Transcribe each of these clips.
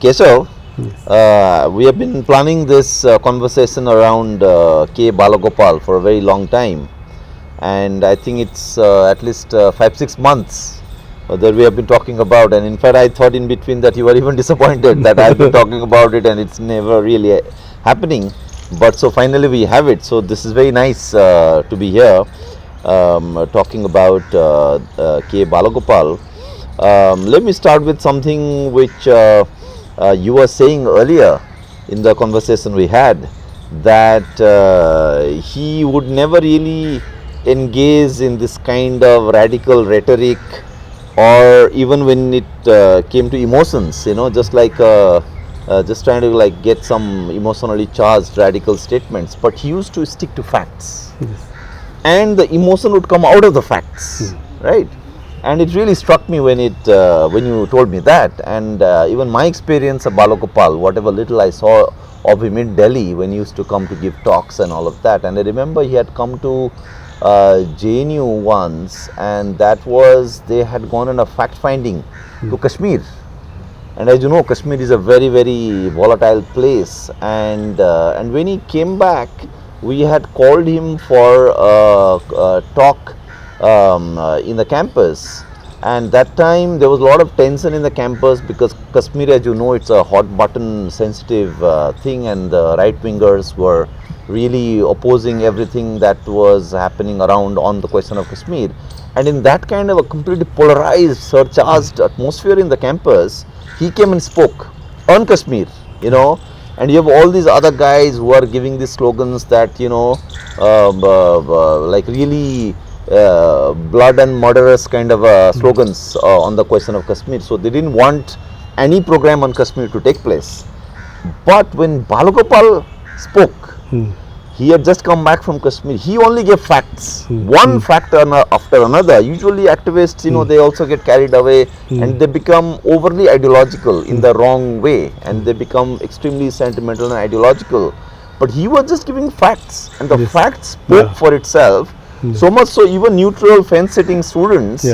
Kesav, Yes. we have been planning this conversation around K. Balagopal for a very long time, and I think it's at least 5-6 months that we have been talking about. And in fact, I thought in between that you were even disappointed that I've been talking about it and it's never really happening. But so finally we have it. So this is very nice to be here talking about K. Balagopal. Let me start with something which you were saying earlier in the conversation we had, that he would never really engage in this kind of radical rhetoric, or even when it came to emotions, just like just trying to like get some emotionally charged radical statements, but he used to stick to facts, Yes. and the emotion would come out of the facts, right? And it really struck me when when you told me that. And even my experience of Balagopal, whatever little I saw of him in Delhi when he used to come to give talks and all of that. And I remember he had come to JNU once, and that was, they had gone on a fact finding to Kashmir. And as you know, Kashmir is a very, very volatile place. And when he came back, we had called him for a talk in the campus. And that time there was a lot of tension in the campus, because Kashmir, as you know, it's a hot button sensitive thing, and the right wingers were really opposing everything that was happening around on the question of Kashmir. And in that kind of a completely polarized, surcharged atmosphere in the campus, he came and spoke on Kashmir, and you have all these other guys who are giving these slogans that, like really blood and murderous kind of slogans on the question of Kashmir. So they didn't want any program on Kashmir to take place. But when Balagopal spoke, he had just come back from Kashmir. He only gave facts, one fact after another. Usually activists, they also get carried away and they become overly ideological in the wrong way, and they become extremely sentimental and ideological. But he was just giving facts, and the facts spoke for itself. So much so, even neutral fence-sitting students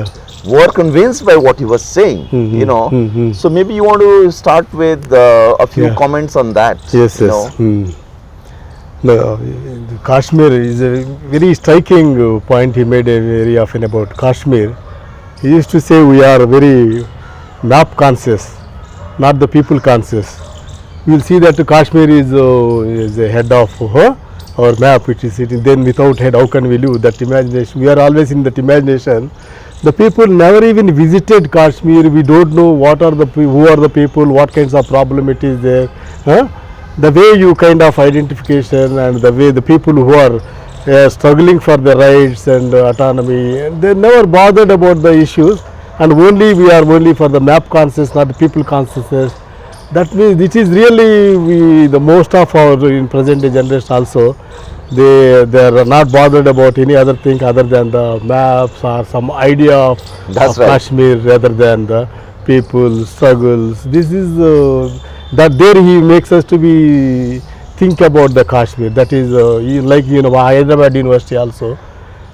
were convinced by what he was saying. So maybe you want to start with a few comments on that. Yes, yes. No, Kashmir is a very striking point he made very often about Kashmir. He used to say we are very map conscious, not the people conscious. You will see that Kashmir is the head of our map, which is sitting. Then without head, how can we live? That imagination. We are always in that imagination. The people never even visited Kashmir. We don't know who are the people, what kinds of problem it is there. The way you kind of identification, and the way the people who are struggling for their rights and autonomy, they never bothered about the issues, and we are only for the map conscious, not the people consciousness. That means it is really the most of our in present day generation also, they are not bothered about any other thing other than the maps or some idea of Kashmir, rather than the people struggles. This is that there he makes us to be think about the Kashmir. That is like Hyderabad University also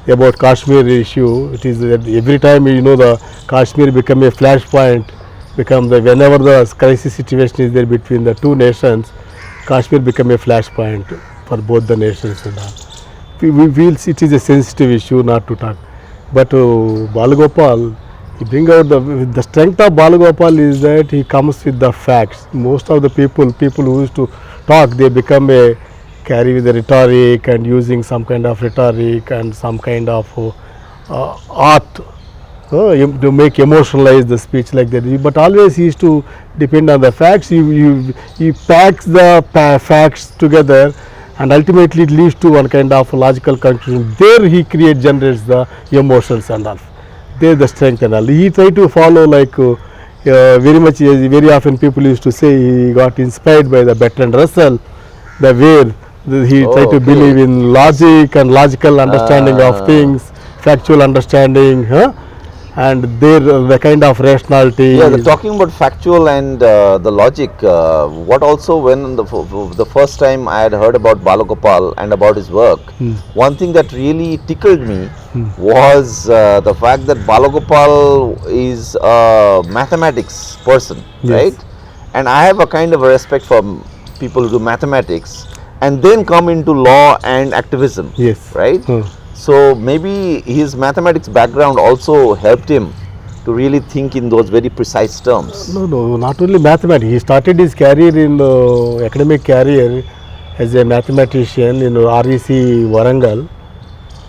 about Kashmir issue. It is every time the Kashmir become a flashpoint, whenever the crisis situation is there between the two nations, Kashmir become a flashpoint for both the nations and all. We feel it is a sensitive issue not to talk. But Balagopal, he bring out the strength of Balagopal is that he comes with the facts. Most of the people who used to talk, they carry the rhetoric and using some kind of rhetoric and some kind of art to make emotionalize the speech like that. But always he used to depend on the facts. He packs the facts together, and ultimately it leads to one kind of logical conclusion. There he generates the emotions and all. There the strength and all. He tried to follow like very often people used to say he got inspired by the Bertrand Russell, he tried to believe in logic and logical understanding of things, factual understanding, and the kind of rationality. Yeah, talking about factual and the logic, what also when the first time I had heard about Balagopal and about his work, one thing that really tickled me was the fact that Balagopal is a mathematics person, right? And I have a kind of a respect for people who do mathematics and then come into law and activism. Yes. Right? So maybe his mathematics background also helped him to really think in those very precise terms. No, not only mathematics. He started his career in academic career as a mathematician in REC Warangal,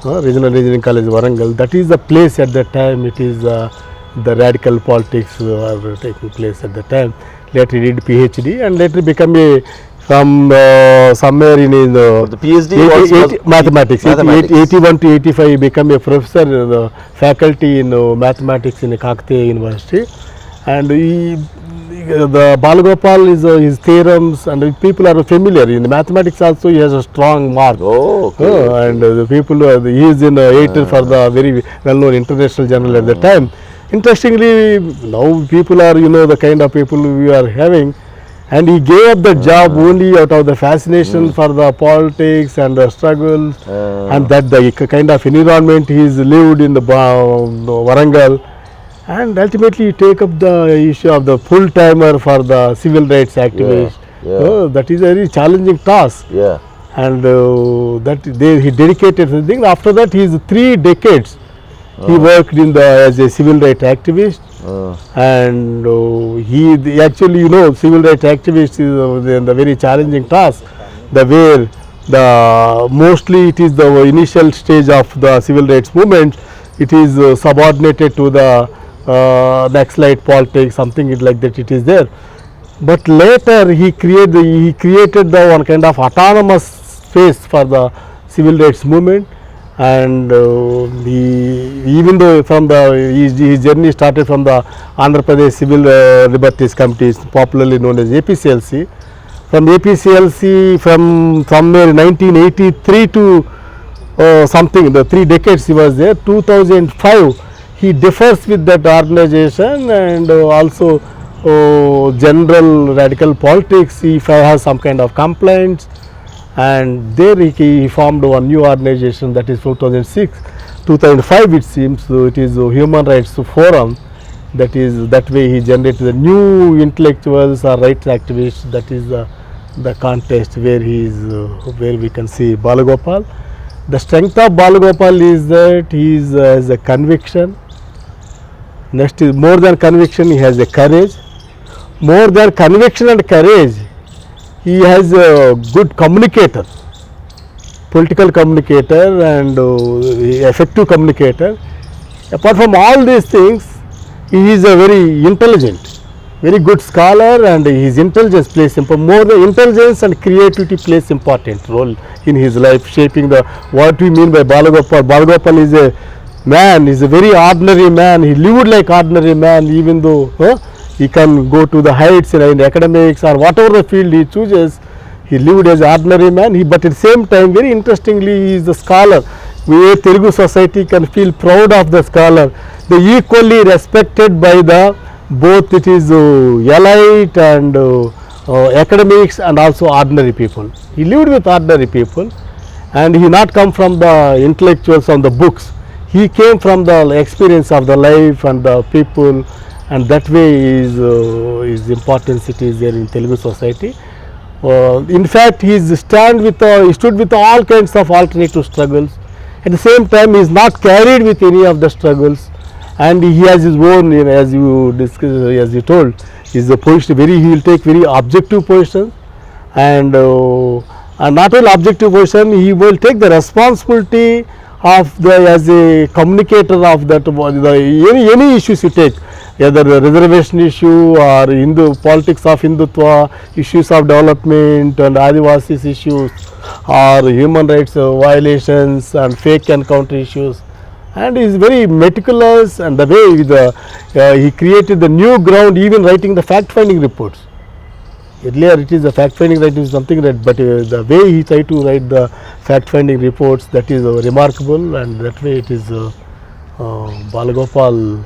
Regional Engineering College Warangal. That is the place at that time. It is the radical politics were taking place at the time. Later he did PhD and later become a from somewhere in The PhD was mathematics. mathematics. 81 to 85 he became a professor in the faculty in mathematics in Kakatiya University, and the Balagopal is his theorems and people are familiar in mathematics also. He has a strong mark. Oh, okay. And the people he is in editor for the very well known international journal at the time. Interestingly, now people are the kind of people we are having. And he gave up the job only out of the fascination for the politics and the struggles, and that the kind of environment he has lived in the Warangal, and ultimately take up the issue of the full timer for the civil rights activist. That is a very challenging task. Yeah. And he dedicated something. After that, he is 3 decades. He worked as a civil rights activist. And he actually civil rights activist is the very challenging task, where mostly it is the initial stage of the civil rights movement. It is subordinated to the Naxalite politics, something like that it is there. But later he created the one kind of autonomous space for the civil rights movement. And even though from his journey started from the Andhra Pradesh Civil Liberties Committee, popularly known as APCLC. From APCLC, from somewhere 1983 to something, the 3 decades he was there. 2005 he differs with that organization, and also general radical politics. If I have some kind of complaints, and there he formed one new organization, that is 2006. 2005 it seems, so it is a human rights forum. That way he generated the new intellectuals or rights activists. That is the contest where he is, where we can see Balagopal. The strength of Balagopal is that he has a conviction. Next is more than conviction, he has a courage. More than conviction and courage, he has a good communicator, political communicator and effective communicator. Apart from all these things, he is a very intelligent, very good scholar, and his intelligence plays more the intelligence and creativity plays important role in his life, shaping what we mean by Balagopal. Balagopal is a man, is a very ordinary man. He lived like ordinary man, even though he can go to the heights in academics or whatever the field he chooses. He lived as an ordinary man, but at the same time, very interestingly, he is the scholar. We Telugu society can feel proud of the scholar. They equally respected by both it is elite and academics and also ordinary people. He lived with ordinary people, and he not come from the intellectuals on the books. He came from the experience of the life and the people. And that way his importance it is there in Telugu society. In fact, he stood with all kinds of alternative struggles. At the same time, he is not carried with any of the struggles, and he has his own, as you discussed, as you told, is the position he will take very objective position, and not only objective position, he will take the responsibility of as a communicator of that any issues you take, either the reservation issue or politics of Hindutva, issues of development and Adivasis issues, or human rights violations and fake encounter issues. And he is very meticulous, and the way he created the new ground, even writing the fact finding reports. Earlier it is the fact finding writing something that, but the way he tried to write the fact finding reports, that is remarkable, and that way it is Balagopal.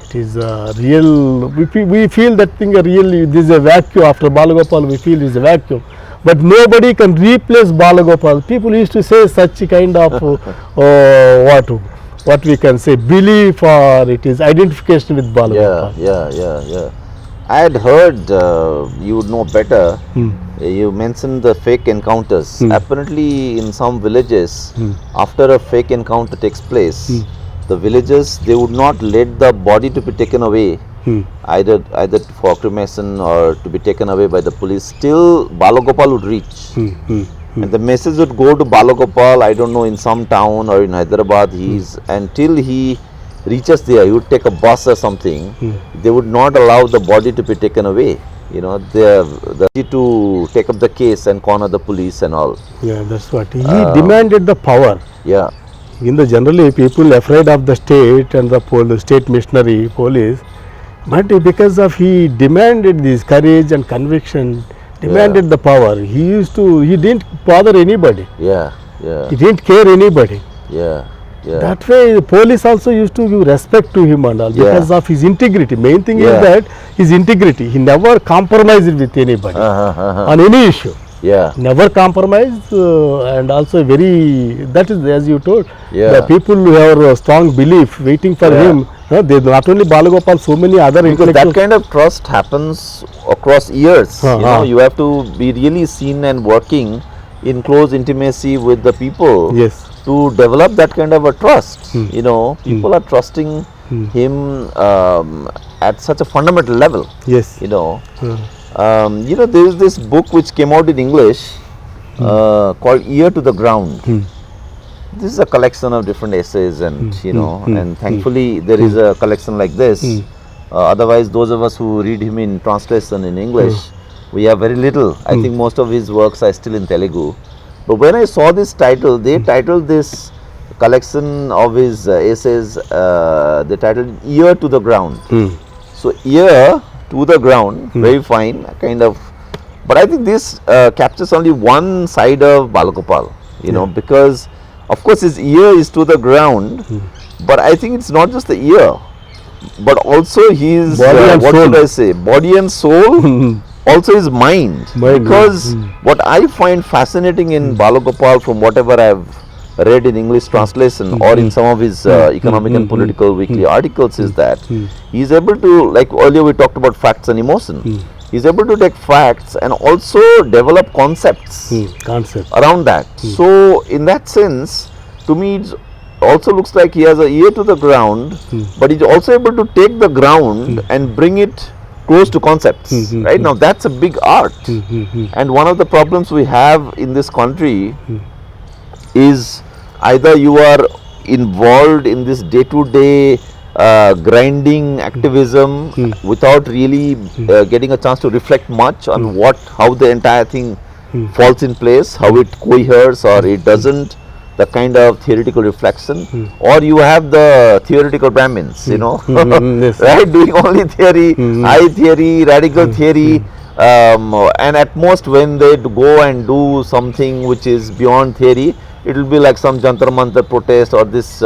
It is real. We feel that thing really. This is a vacuum after Balagopal. We feel is a vacuum, but nobody can replace Balagopal. People used to say such kind of what we can say belief, or it is identification with Balagopal. Yeah. I had heard, you would know better, Hmm. you mentioned the fake encounters. Apparently in some villages, after a fake encounter takes place, the villagers, they would not let the body to be taken away, either for cremation or to be taken away by the police. Still Balagopal would reach. And the message would go to Balagopal, I don't know, in some town or in Hyderabad, until he reaches there, he would take a bus or something, they would not allow the body to be taken away. You know, the to take up the case and corner the police and all. Yeah, that's what. He demanded the power. Yeah, In the generally, people afraid of the state and the state missionary police, but because of he demanded this courage and conviction, demanded the power. He didn't bother anybody. yeah, yeah, He didn't care anybody. yeah, yeah. That way, the police also used to give respect to him and all because of his integrity. Main thing is that his integrity. He never compromised with anybody on any issue. Yeah, Never compromised, and also that is, as you told, Yeah. the people who have a strong belief waiting for him. They not only Balagopal, so many other because that intellectuals. kind of trust happens across years. You know, you have to be really seen and working in close intimacy with the people Yes. to develop that kind of a trust. You know, people are trusting him at such a fundamental level. Yes. You know, there is this book which came out in English called Ear to the Ground. This is a collection of different essays, and and thankfully there is a collection like this. Otherwise, those of us who read him in translation in English, we have very little. I think most of his works are still in Telugu. But when I saw this title, they titled this collection of his essays, they titled Ear to the Ground. So, ear to the ground, very fine, kind of. But I think this captures only one side of Balagopal, because of course his ear is to the ground, but I think it's not just the ear, but also his what should I say, body and soul, also his mind. Because what I find fascinating in Balagopal, from whatever I've read in English translation or in some of his economic and political weekly articles, is that he's able to, like earlier we talked about facts and emotion, he's able to take facts and also develop concepts around that. So in that sense, to me it also looks like he has an ear to the ground, but he's also able to take the ground and bring it close to concepts. Right now, that's a big art. And one of the problems we have in this country is either you are involved in this day-to-day grinding activism without really getting a chance to reflect much on how the entire thing falls in place, how it coheres or it doesn't, the kind of theoretical reflection, or you have the theoretical Brahmins, right, doing only theory, high theory, radical theory, and at most when they go and do something which is beyond theory, it will be like some Jantar Mantar protest or this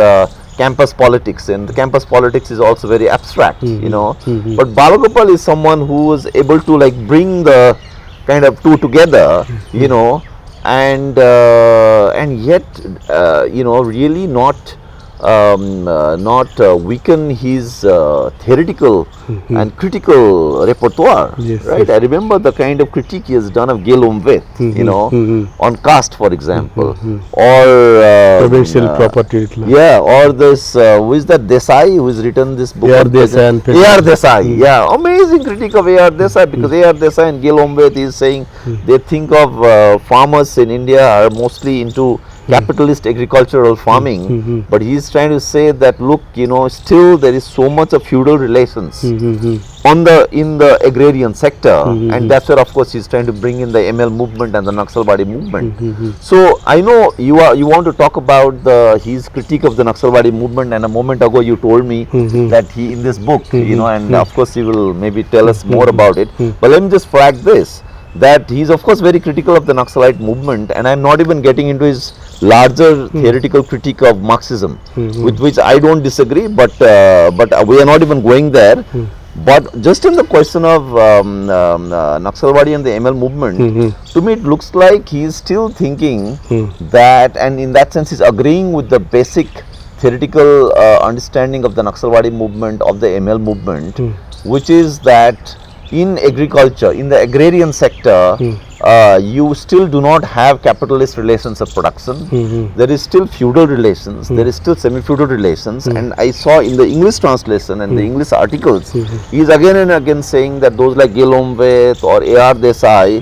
campus politics, and the campus politics is also very abstract, But Balagopal is someone who is able to bring the kind of two together, and yet really not weaken his theoretical and critical repertoire, right? I remember the kind of critique he has done of Gail Umveth, on caste, for example, or provincial property. or this who is that Desai, who has written this book? A.R. Desai. Yeah, amazing critique of A.R. Desai, because A.R. Desai and Gail Umveth is saying they think of farmers in India are mostly into capitalist agricultural farming, but he is trying to say that look, still there is so much of feudal relations in the agrarian sector, and that's where of course he is trying to bring in the ML movement and the Naxalbari movement. So I know you want to talk about his critique of the Naxalbari movement, and a moment ago you told me that he in this book, and of course he will maybe tell us more about it. But let me just flag this, that he is of course very critical of the Naxalite movement, and I am not even getting into his larger theoretical critique of Marxism, with which I don't disagree, but we are not even going there. But just in the question of Naxalbari and the ML movement, to me it looks like he is still thinking that, and in that sense he is agreeing with the basic theoretical understanding of the Naxalbari movement, of the ML movement, which is that in agriculture, in the agrarian sector, you still do not have capitalist relations of production. There is still feudal relations, there is still semi-feudal relations, and I saw in the English translation and the English articles, he is again and again saying that those like Gilomveth or A.R. Desai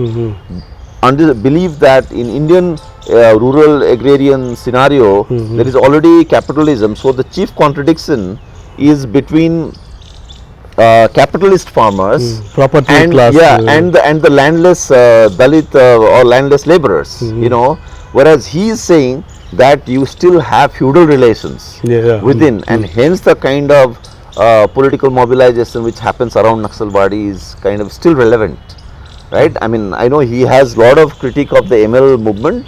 believe that in Indian rural agrarian scenario, there is already capitalism. So the chief contradiction is between capitalist farmers property and class, and the landless Dalit or landless laborers, you know, whereas he is saying that you still have feudal relations within, and hence the kind of political mobilization which happens around Naxalbari is kind of still relevant, right? I mean, I know he has lot of critique of the ML movement,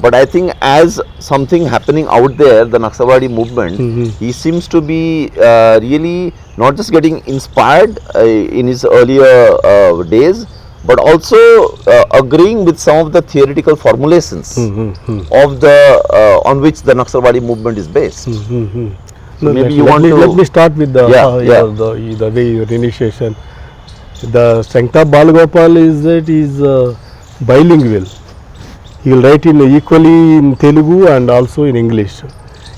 but I think as something happening out there, the Naxalbari movement, he seems to be really not just getting inspired in his earlier days, but also agreeing with some of the theoretical formulations of the on which the Naxalbari movement is based. No, maybe you let want to let me start with the the way your initiation. The strength of Balagopal is that he is bilingual. He will write in equally in Telugu and also in English.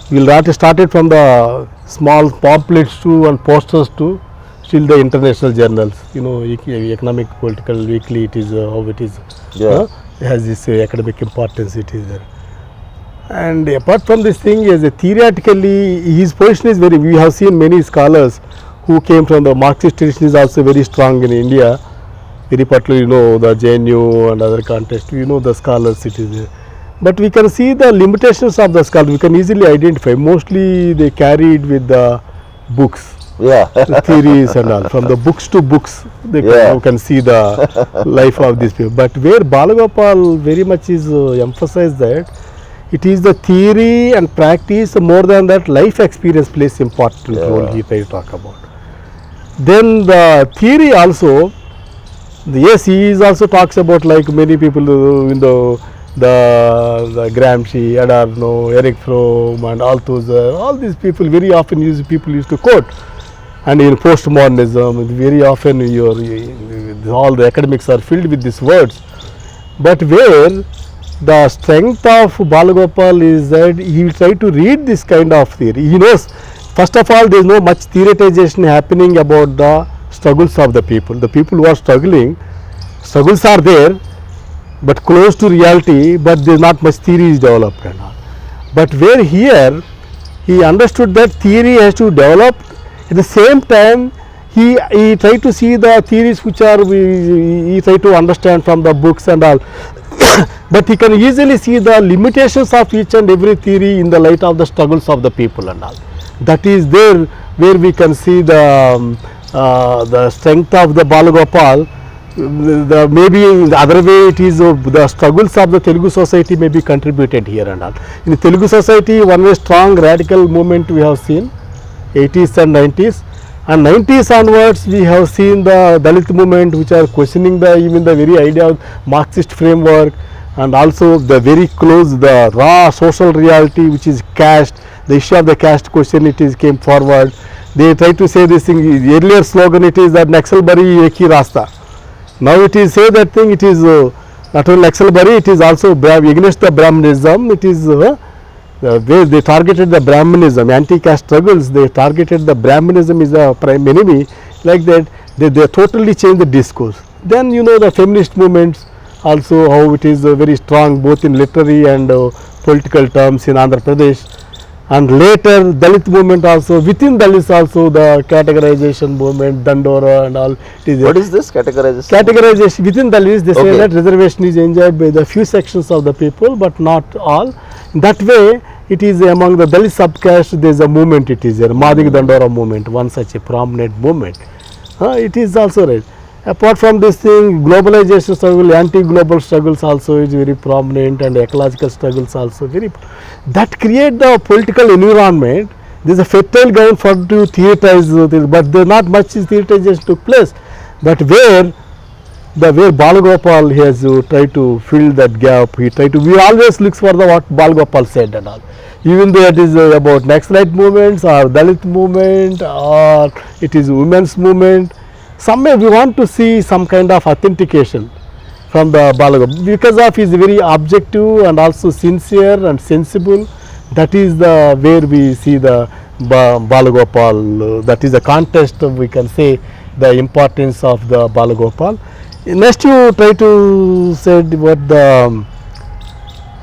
He will write started from the small pamphlets to and posters to still the international journals. You know, economic, political, weekly. It is how it is. It has this academic importance. It is there. And apart from this thing, as a theoretically, his position is very. We have seen many scholars who came from the Marxist tradition is also very strong in India. Very particularly, you know, the JNU and other context. You know, the scholars it is there. But we can see the limitations of the scholars. We can easily identify. Mostly they carried with the books. The theories and all, from the books to books, they you can see the life of these people. But where Balagopal very much is emphasized that it is the theory and practice, more than that life experience plays important role he tries to talk about. Then the theory also, yes, he is also talks about like many people in the Gramsci, Adorno, Eric Fromm and all these people very often people used to quote. And in postmodernism, very often all the academics are filled with these words. But where the strength of Balagopal is that he will try to read this kind of theory. He knows, first of all, there is no much theoretization happening about the struggles of the people. The people who are struggling, struggles are there, but close to reality, but there is not much theory is developed and all. But where here, he understood that theory has to develop. At the same time, he tried to see the theories which are, he tried to understand from the books and all. But he can easily see the limitations of each and every theory in the light of the struggles of the people and all. That is there where we can see the strength of the Balagopal. Maybe in the other way it is the struggles of the Telugu society may be contributed here and all. In the Telugu society, one way strong radical movement we have seen, 80s and 90s. And 90s onwards, we have seen the Dalit movement, which are questioning even the very idea of Marxist framework, and also the very close, the raw social reality, which is caste. The issue of the caste question, came forward. They try to say this thing. The earlier slogan, it is that Naxalbari Ek Hi Rasta. Now it is say that thing. It is not only Naxalbari, it is also against the Brahmanism. It is where they targeted the Brahmanism, anti-caste struggles, they targeted the Brahmanism is the prime enemy, like that they totally changed the discourse. Then you know the feminist movements also, how it is very strong both in literary and political terms in Andhra Pradesh, and later Dalit movement also, within Dalits also the categorization movement, Dandora and all. What is this categorization? Categorization within Dalits, they say that reservation is enjoyed by the few sections of the people, but not all. That way, it is among the Dalit subcaste, there is a movement, it is there, Madik Dandora movement, one such a prominent movement. It is also right. Apart from this thing, globalization struggle, anti-global struggles also is very prominent, and ecological struggles also very. That create the political environment. There is a fertile ground for to theorize this, but there not much theorization took place. But where Balagopal has tried to fill that gap, he tried to. We always look for what Balagopal said and all. Even though it is about Naxalite movements or Dalit movement or it is women's movement. somewhere we want to see some kind of authentication from the Balagopal, because of his very objective and also sincere and sensible. That is the where we see the Balagopal. That is the context of, we can say, the importance of the Balagopal. Next, you try to say about the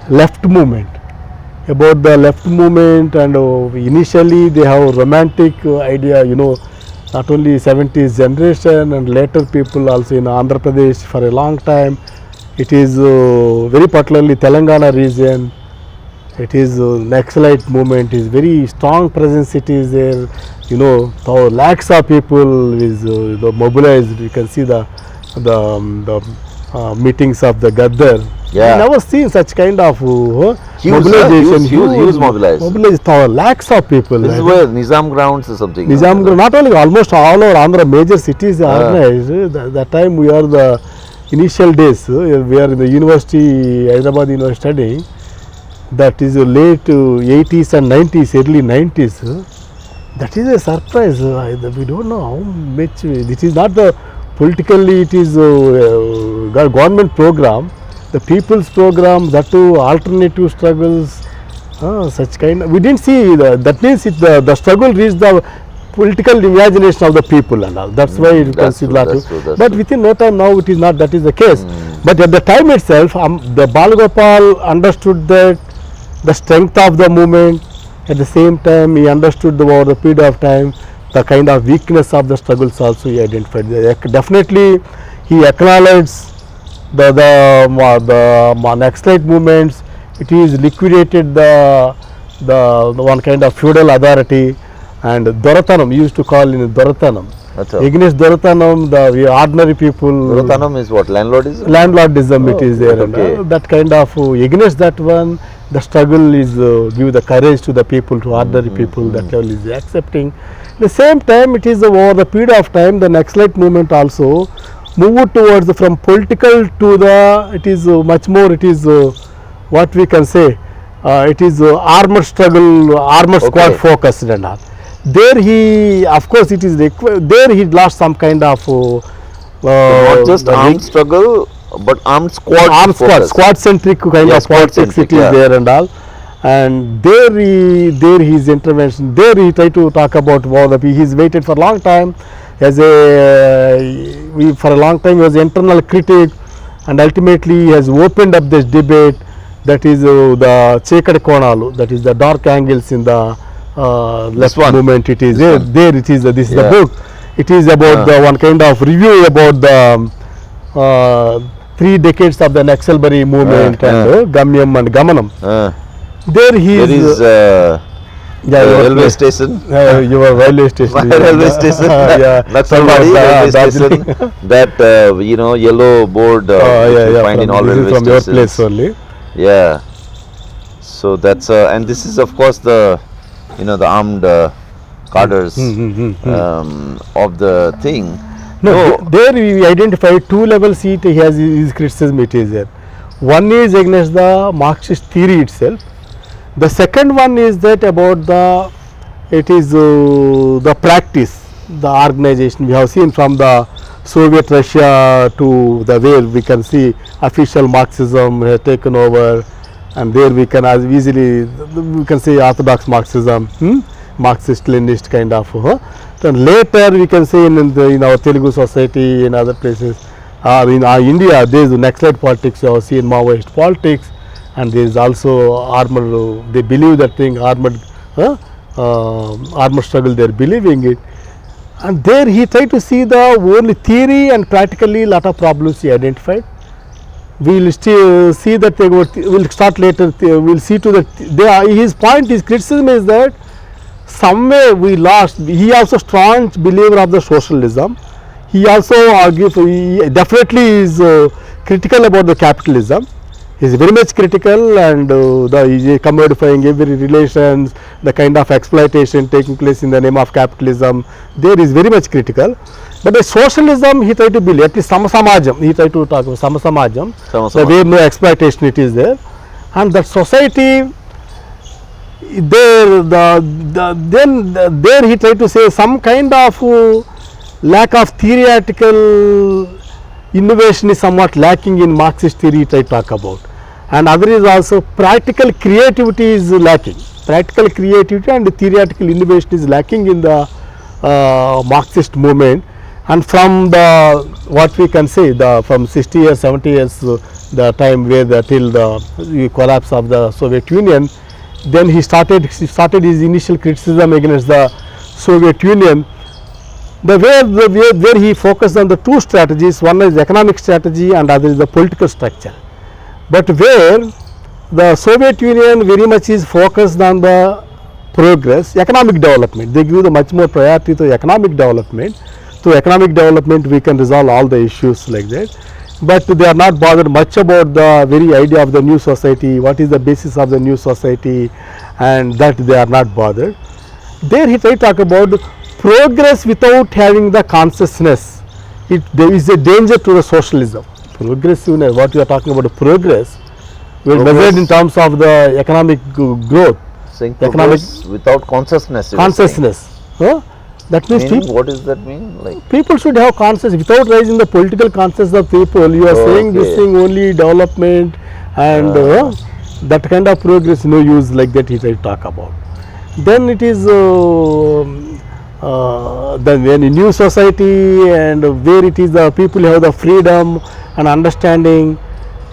left movement. About the left movement, and initially they have romantic idea, not only 70s generation and later people also in Andhra Pradesh for a long time. It is very particularly Telangana region. It is Naxalite movement is very strong presence. It is there, lakhs of people is mobilized. You can see the meetings of the Gaddar. Yeah. We never seen such kind of mobilization. Huge mobilized. Mobilized lakhs of people. This is where Nizam grounds or something. Nizam ground, not only, almost all over Andhra major cities are organized. That time we are the initial days. We are in the university, Hyderabad University studying. That is late 80s and 90s, early 90s. That is a surprise. We don't know how much. It is not the politically. It is government program. The people's program, that too alternative struggles, such kind. We didn't see that means the struggle reached the political imagination of the people and all. That's why you can see that. But within no time now it is not. That is the case. But at the time itself, the Balagopal understood that the strength of the movement. At the same time, he understood over the period of time the kind of weakness of the struggles also he identified. Definitely, he acknowledged the Naxalite movements. It is liquidated the one kind of feudal authority, and Doratanam used to call in Doratanam. Against Doratanam, the ordinary people. Doratanam is what? Landlordism? Landlordism, it is there. Okay. And, that kind of against that one, the struggle is give the courage to the people, to ordinary people. That level is accepting. At the same time, it is over the period of time, the Naxalite movement also moved towards from political to the. It is much more. It is what we can say. It is armored struggle, armored squad focused and all. There he, of course, it is there he lost some kind of not just armed struggle, but armed squad. Squad centric kind of politics. It is there and all. And there his intervention. There he tried to talk about he's waited for a long time as for a long time he was internal critic, and ultimately he has opened up this debate. That is the Chekadi Konalu. That is the dark angles in the left movement. It is there. It is this is the book. It is about the one kind of review about the 3 decades of the Naxalbari movement and Gamyam and Gamanam. There is railway station. Your railway station. Railway station. Naxalbari railway station. That yellow board you find in all railway stations. From your place only. Yeah. So that's and this is of course the the armed cadres of the thing. No, there we identified 2 levels. He has his criticism. It is there. One is against the Marxist theory itself. The second one is that about the practice, the organization. We have seen from the Soviet Russia to the where we can see official Marxism has taken over, and there we can as easily we can say orthodox Marxism, Marxist-Leninist kind of. Then later we can say in our Telugu society, in other places, in India there is Naxalite politics. You have seen Maoist politics, and there is also armored. They believe that thing armored struggle. They are believing it. And there he tried to see the only theory and practically lot of problems he identified. We will still see that we will start later. We will see to that. His point, his criticism is that somewhere we lost. He also strong believer of the socialism. He also argues. He definitely is critical about the capitalism. He is very much critical, and he is commodifying every relations, the kind of exploitation taking place in the name of capitalism. There is very much critical. But the socialism he tried to believe, at least Samasamajam, he tried to talk about Samasamajam, the way no exploitation it is there. And that society, there he tried to say some kind of lack of theoretical innovation is somewhat lacking in Marxist theory, it I talk about. And other is also practical creativity is lacking. Practical creativity and theoretical innovation is lacking in the Marxist movement. And from the what we can say, the from 60 years, 70 years, the time where the till the collapse of the Soviet Union, then he started his initial criticism against the Soviet Union. The where he focused on the two strategies, one is economic strategy and other is the political structure. But where the Soviet Union very much is focused on the progress, economic development, they give the much more priority to economic development. Through economic development we can resolve all the issues like that, but they are not bothered much about the very idea of the new society, what is the basis of the new society, and that they are not bothered. There he tried to talk about progress without having the consciousness. There is a danger to the socialism. Progressiveness, what you are talking about, progress, will measured in terms of the economic growth. Saying progress without consciousness. Consciousness. That means what does that mean? Like people should have consciousness without raising the political consciousness of people. You are saying this thing only development and that kind of progress no use, like that he tried to talk about. Then it is then when in new society and where it is the people have the freedom and understanding.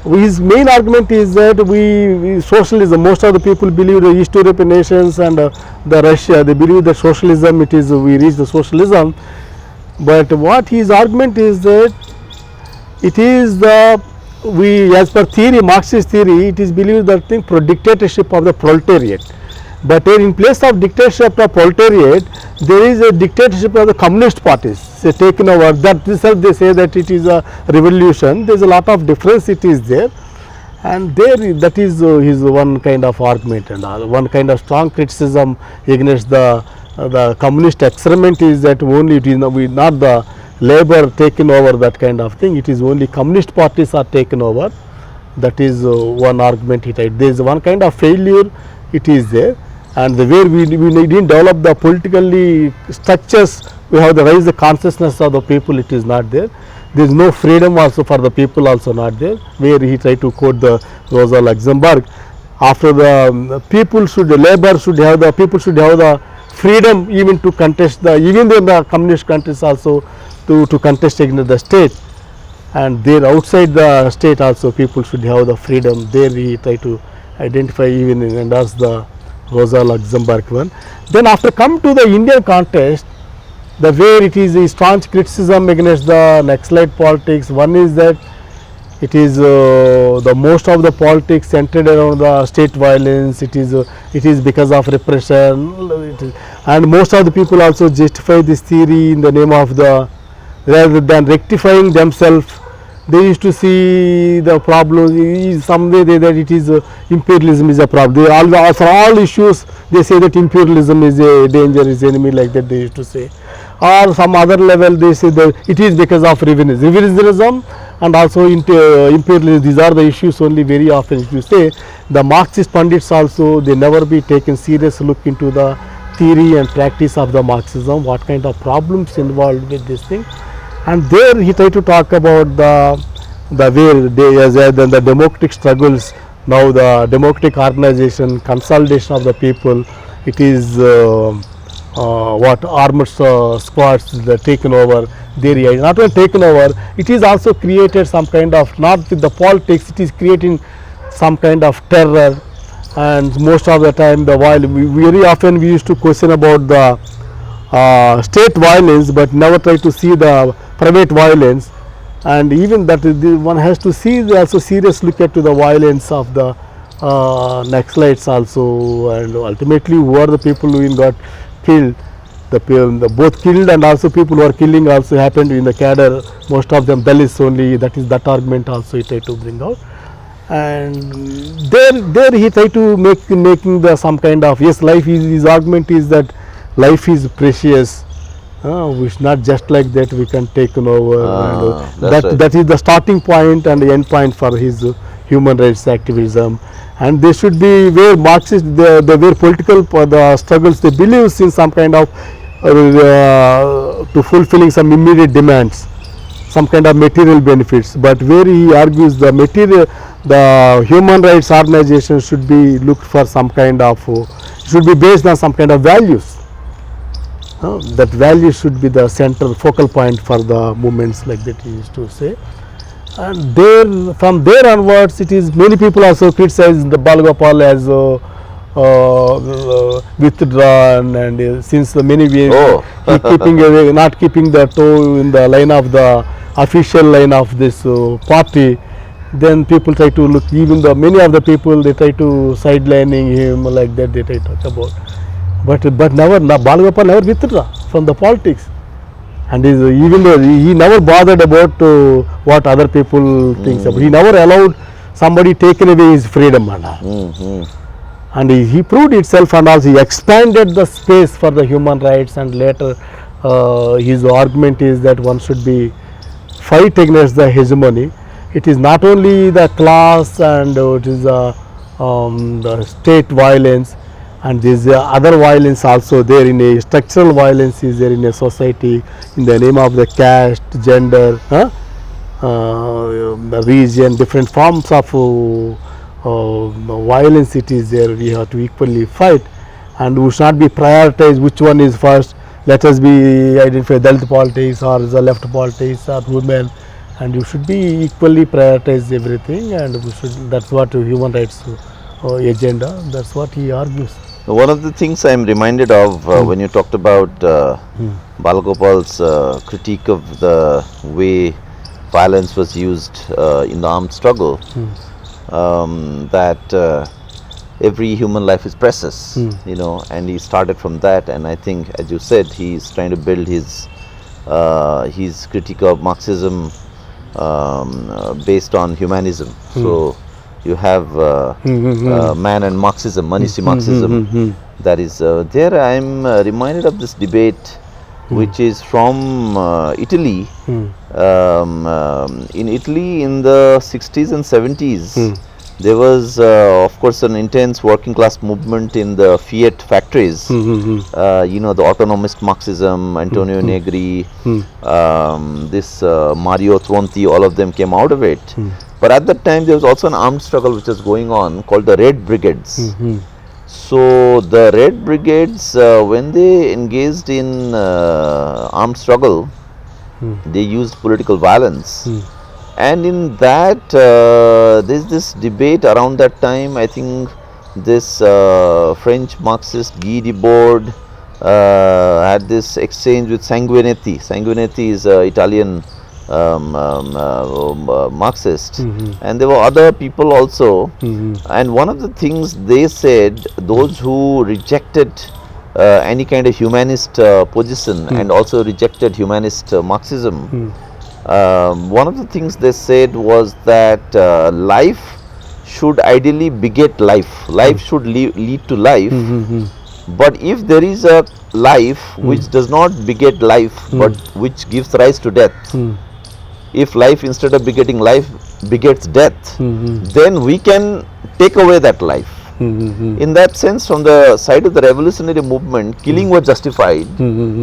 His main argument is that we socialism, most of the people believe the East European nations and the Russia, they believe that socialism, it is we reach the socialism. But what his argument is that it is the as per theory, Marxist theory, it is believed that thing for dictatorship of the proletariat. But in place of dictatorship of proletariat, there is a dictatorship of the communist parties taken over. That itself they say that it is a revolution. There is a lot of difference it is there, and there that is his one kind of argument and one kind of strong criticism against the communist experiment is that only it is not the labor taken over, that kind of thing. It is only communist parties are taken over. That is one argument he tried. There is one kind of failure it is there. And the way we didn't develop the politically structures, we have to raise the consciousness of the people, it is not there. There is no freedom also for the people, also not there, where he tried to quote the Rosa Luxemburg. After the people should, labor should have the, people should have the freedom even to contest the, even in the communist countries also to contest against the state. And there outside the state also people should have the freedom. There he tried to identify even and as the Rosa Luxemburg one. Then after come to the Indian context, the way it is a staunch criticism against the Naxalite politics. One is that it is the most of the politics centered around the state violence. It is because of repression, and most of the people also justify this theory in the name of the, rather than rectifying themselves. They used to see the problem some way that it is imperialism is a problem. They for all issues they say that imperialism is a danger, is enemy, like that they used to say. Or some other level they say that it is because of revisionism and also imperialism. These are the issues only very often. If you say the Marxist pundits also, they never be taken serious look into the theory and practice of the Marxism, what kind of problems involved with this thing. And there he tried to talk about the way they, as the democratic struggles, now the democratic organization, consolidation of the people, it is what armored squads taken over. There not only taken over, it is also created some kind of, not with the politics, it is creating some kind of terror. And most of the time the very often we used to question about the state violence, but never try to see the private violence. And even that one has to see also serious look at to the violence of the Naxalites also, and ultimately who are the people who got killed. The both killed and also people who are killing also happened in the cadre, most of them Dalits only. That is that argument also he tried to bring out. And there he tried to making the some kind of, yes, life is, his argument is that life is precious. We should not just like that we can take over. That is the starting point and the end point for his human rights activism. And they should be where Marxist, the where political the struggles, they believe in some kind of to fulfilling some immediate demands, some kind of material benefits. But where he argues the human rights organization should be looked for some kind of, should be based on some kind of values. That value should be the central focal point for the movements, like that he used to say. And there, from there onwards, it is many people also criticize the Balagopal as withdrawn, and since the many ways he keeping away, not keeping the toe in the line of the official line of this party, then people try to look, even the many of the people, they try to sidelining him, like that they try to talk about. But never, Balagopal never withdraw from the politics, and even though he never bothered about what other people think about. He never allowed somebody taken away his freedom, and he proved itself, and also he expanded the space for the human rights. And later his argument is that one should be fight against the hegemony. It is not only the class and it is the state violence, and this other violence also there, in a structural violence is there in a society in the name of the caste, gender, region, different forms of violence it is there. We have to equally fight, and we should not be prioritized which one is first. Let us be identify Dalit politics or the left politics or women, and you should be equally prioritize everything, and we should, that's what human rights agenda, that's what he argues. One of the things I am reminded of when you talked about Balagopal's critique of the way violence was used in the armed struggle, that every human life is precious, you know, and he started from that. And I think, as you said, he's trying to build his critique of Marxism based on humanism. So you have man and Marxism, Manishi Marxism, that is there. I am reminded of this debate which is from Italy. In Italy in the 60s and 70s, there was of course an intense working class movement in the Fiat factories, you know, the autonomist Marxism, Antonio Negri, this Mario Tronti, all of them came out of it. But at that time there was also an armed struggle which was going on called the Red Brigades. So the Red Brigades, when they engaged in armed struggle, they used political violence. And in that, there is this debate around that time. I think this French Marxist Giri had this exchange with Sanguinetti. Sanguinetti is Italian Marxist, and there were other people also. And one of the things they said, those who rejected any kind of humanist position and also rejected humanist Marxism, one of the things they said was that life should ideally beget life. Life should lead to life. But if there is a life which does not beget life, but which gives rise to death, if life instead of begetting life begets death, then we can take away that life. In that sense, from the side of the revolutionary movement, killing was justified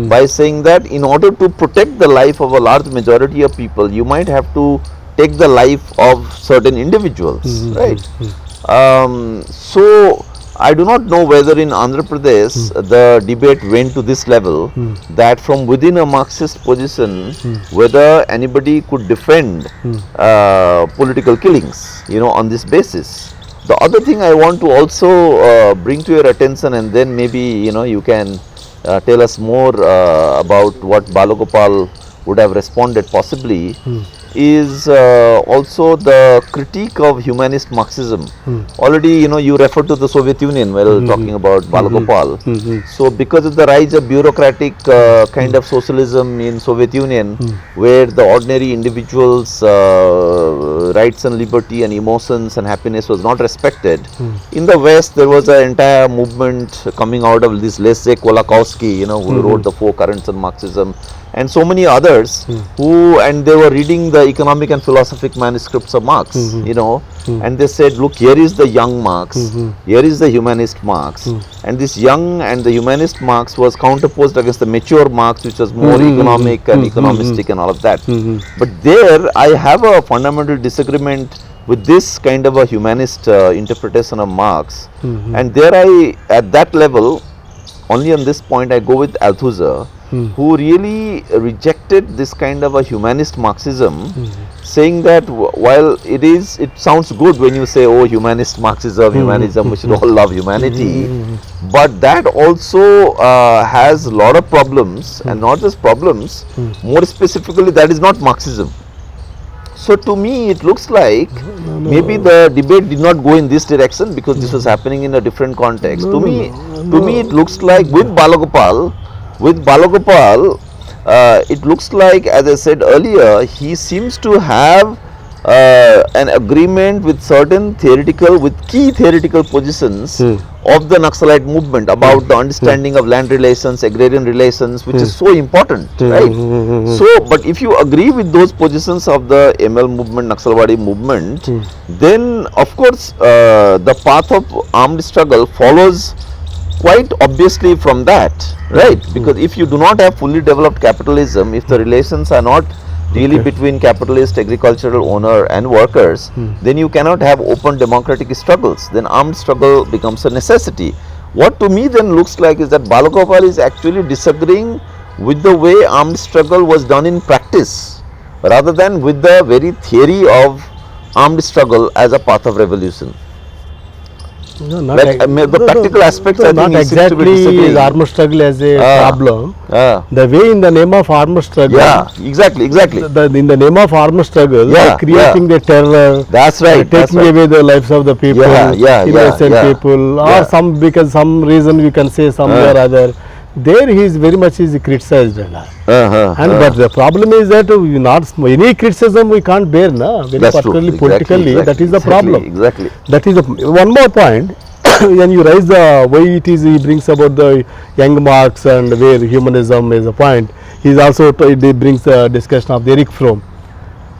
by saying that in order to protect the life of a large majority of people, you might have to take the life of certain individuals, right? So I do not know whether in Andhra Pradesh the debate went to this level, that from within a Marxist position, whether anybody could defend political killings, you know, on this basis. The other thing I want to also bring to your attention, and then maybe, you know, you can tell us more about what Balagopal would have responded possibly, is also the critique of humanist Marxism. Already, you know, you referred to the Soviet Union while talking about Balagopal. So because of the rise of bureaucratic kind of socialism in Soviet Union, where the ordinary individuals' rights and liberty and emotions and happiness was not respected, in the West there was an entire movement coming out of this Leszek Kolakowski, you know, who wrote the 4 Currents of Marxism. and so many others who, and they were reading the economic and philosophic manuscripts of Marx, you know, and they said, look, here is the young Marx, here is the humanist Marx, and this young and the humanist Marx was counterposed against the mature Marx, which was more economic and economistic and all of that. But there I have a fundamental disagreement with this kind of a humanist interpretation of Marx, and there I, at that level, only on this point I go with Althusser, who really rejected this kind of a humanist Marxism, saying that while it sounds good when you say, oh, humanist Marxism, humanism, we should all love humanity, but that also has a lot of problems, and not just problems, more specifically that is not Marxism. So to me it looks like maybe the debate did not go in this direction because this was happening in a different context. To me it looks like with Balagopal, it looks like, as I said earlier, he seems to have an agreement with certain key theoretical positions of the Naxalite movement about the understanding of land relations, agrarian relations, which is so important, right? So, but if you agree with those positions of the ML movement, Naxalwadi movement, then of course the path of armed struggle follows quite obviously from that, right? Because if you do not have fully developed capitalism, if the relations are not really between capitalist, agricultural owner and workers, then you cannot have open democratic struggles. Then armed struggle becomes a necessity. What to me then looks like is that Balagopal is actually disagreeing with the way armed struggle was done in practice, rather than with the very theory of armed struggle as a path of revolution. No, not Like, the practical aspects, I not think he seems to be exactly disagreeing. is armed struggle as a problem. The way in the name of armed struggle, Yeah, exactly. in the name of armed struggle, Yeah, creating the terror, That's right. taking away the lives of the people, innocent people, or some because some reason we can say somewhere or other. There he is very much is criticized, and but the problem is that we not any criticism we can't bear, na, very That's particularly true. politically. That is the problem. Exactly. That is one more point. When you raise the way it is, he brings about the young Marx and where humanism is a point. He is also he brings the discussion of the Erich Fromm.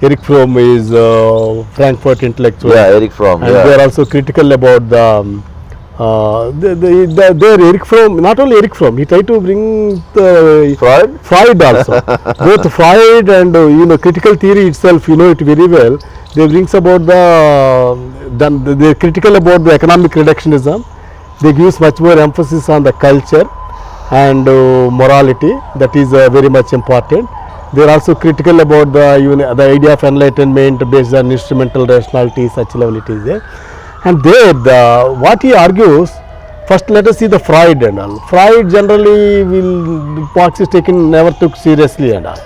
Erich Fromm is Frankfurt intellectual. Yeah, Erich Fromm. And they are also critical about the Erich Fromm, not only Erich Fromm, he tried to bring the Freud also. Both Freud and critical theory itself, you know it very well. They brings about they are critical about the economic reductionism. They gives much more emphasis on the culture and morality. That is very much important. They are also critical about the idea of enlightenment based on instrumental rationality, such level it is there. And there, what he argues, first let us see the Freud and all. Freud generally Marx is never took seriously and all.